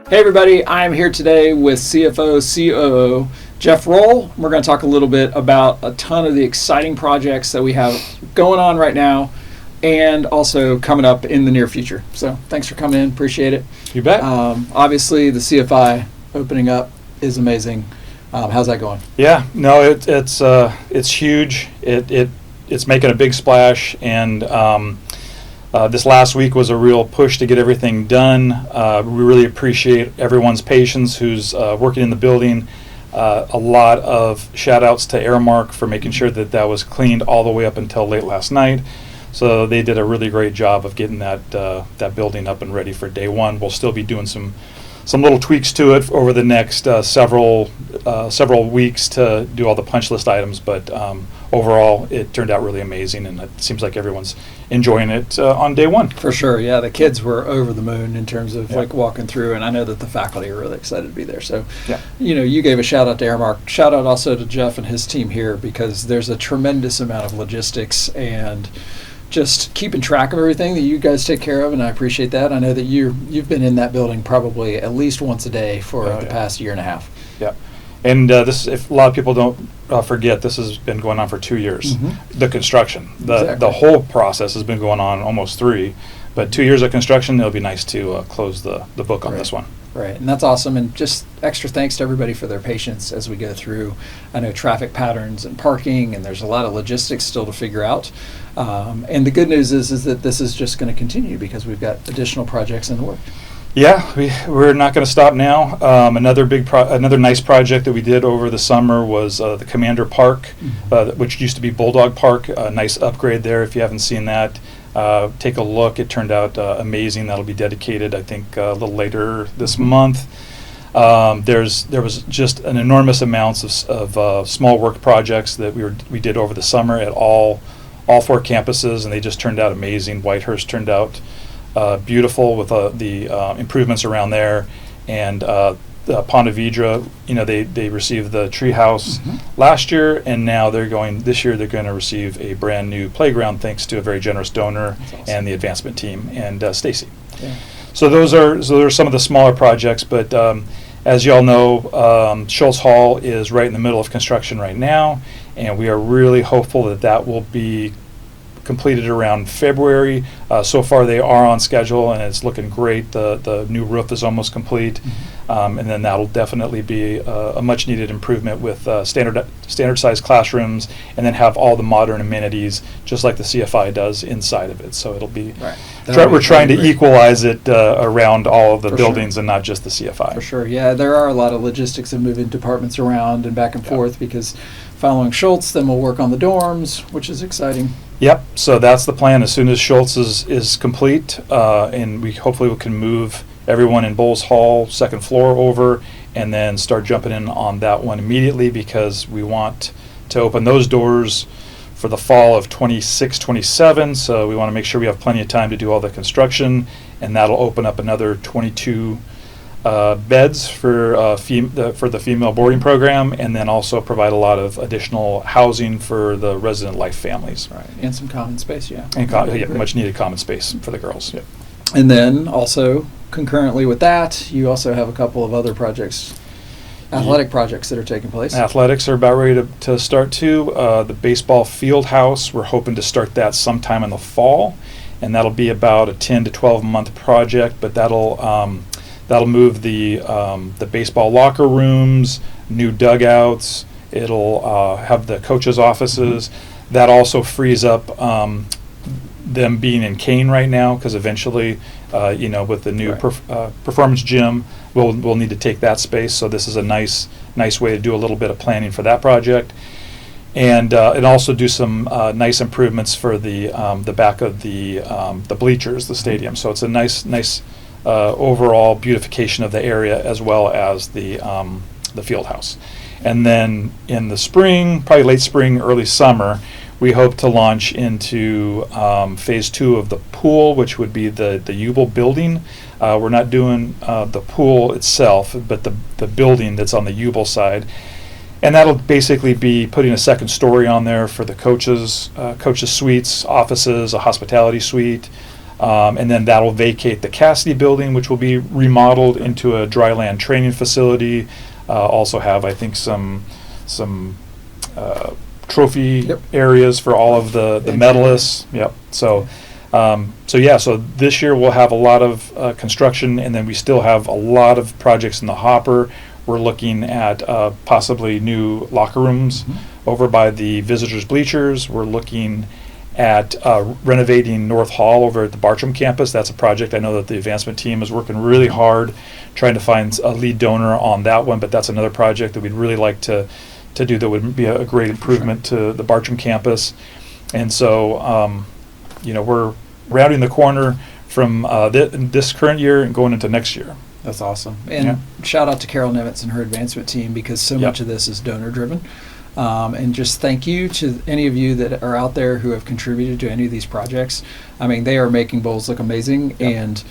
Hey everybody, I'm here today with CFO, COO, Jeff Roll. We're going to talk a little bit about a ton of the exciting projects that we have going on right now and also coming up in the near future. So thanks for coming in, appreciate it. You bet. Obviously the CFI opening up is amazing. How's that going? Yeah, no, it's huge. It's making a big splash, and this last week was a real push to get everything done. We really appreciate everyone's patience who's working in the building. A lot of shout outs to Airmark for making sure that was cleaned all the way up until late last night. So they did a really great job of getting that building up and ready for day one. We'll still be doing some little tweaks to it over the next several weeks to do all the punch list items, but overall it turned out really amazing, and it seems like everyone's enjoying it on day one. For sure, yeah. The kids were over the moon in terms of like walking through, and I know that the faculty are really excited to be there. So, you gave a shout out to Airmark. Shout out also to Jeff and his team here, because there's a tremendous amount of logistics and just keeping track of everything that you guys take care of, and I appreciate that. I know that you've been in that building probably at least once a day for the past year and a half. Yeah, and this, if a lot of people don't forget, this has been going on for 2 years. Mm-hmm. The construction, the whole process has been going on almost 3, but 2 years of construction. It'll be nice to close the book on this one. Right, and that's awesome, and just extra thanks to everybody for their patience as we go through. I know traffic patterns and parking, and there's a lot of logistics still to figure out. And the good news is that this is just going to continue because we've got additional projects in the work. Yeah, we're not going to stop now. Another nice project that we did over the summer was the Commander Park, which used to be Bulldog Park. A nice upgrade there. If you haven't seen that, take a look. It turned out amazing. That'll be dedicated, I think, a little later this month. There was just an enormous amounts of small work projects that we did over the summer at all 4 campuses, and they just turned out amazing. Whitehurst turned out beautiful with the improvements around there, and Ponte Vedra, they received the treehouse last year, and now this year they're going to receive a brand new playground thanks to a very generous donor. That's awesome. And the advancement team and Stacy. Yeah. So those are some of the smaller projects, but as you all know, Schultz Hall is right in the middle of construction right now, and we are really hopeful that will be completed around February. So far they are on schedule, and it's looking great. The new roof is almost complete, and then that'll definitely be a much needed improvement with standard sized classrooms, and then have all the modern amenities just like the CFI does inside of it. So it'll be we're trying to equalize it around all of the buildings and not just the CFI. For sure, yeah. There are a lot of logistics of moving departments around and back and forth, because following Schultz, then we'll work on the dorms, which is exciting. Yep, so that's the plan. As soon as Schultz is complete, and we hopefully can move everyone in Bowles Hall, 2nd floor over, and then start jumping in on that one immediately, because we want to open those doors for the fall of 26, 27. So we want to make sure we have plenty of time to do all the construction, and that'll open up another 22 beds for the female boarding program, and then also provide a lot of additional housing for the resident life families. Right, and some common space, And much needed common space for the girls. Yep. And then also concurrently with that, you also have a couple of other projects, athletic projects that are taking place. Athletics are about ready to start too. The baseball field house, we're hoping to start that sometime in the fall, and that'll be about a 10 to 12 month project, but that'll move the baseball locker rooms, new dugouts. It'll have the coaches' offices. That also frees up them being in Kane right now, because eventually, with the new performance gym, we'll need to take that space. So this is a nice way to do a little bit of planning for that project, and also do some nice improvements for the back of the bleachers, the stadium. So it's a nice. Overall beautification of the area, as well as the field house. And then in the spring, probably late spring, early summer, we hope to launch into phase 2 of the pool, which would be the Ubel building. We're not doing the pool itself, but the building that's on the Ubel side. And that'll basically be putting a second story on there for the coaches suites, offices, a hospitality suite, And then that'll vacate the Cassidy building, which will be remodeled into a dry land training facility. Also have, I think, some trophy areas for all of the medalists. Yep. So this year we'll have a lot of construction, and then we still have a lot of projects in the hopper. We're looking at possibly new locker rooms over by the visitors' bleachers. We're looking at renovating North Hall over at the Bartram campus. That's a project I know that the advancement team is working really hard trying to find a lead donor on that one, but that's another project that we'd really like to do that would be a great improvement to the Bartram campus. And so, we're rounding the corner from this current year and going into next year. That's awesome. And shout out to Carol Nimitz and her advancement team, because so much of this is donor driven. And just thank you to any of you that are out there who have contributed to any of these projects. I mean, they are making bowls look amazing. And,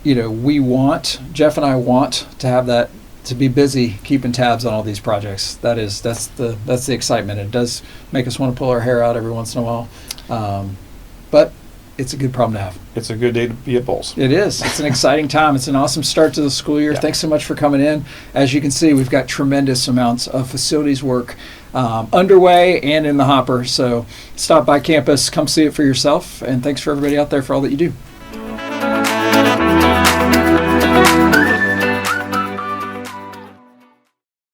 Jeff and I want to have that, to be busy keeping tabs on all these projects. That's the excitement. It does make us want to pull our hair out every once in a while. But it's a good problem to have. It's a good day to be at bowls. It is. It's an exciting time. It's an awesome start to the school year. Thanks so much for coming in. As you can see, we've got tremendous amounts of facilities work underway and in the hopper. So stop by campus, come see it for yourself, and thanks for everybody out there for all that you do.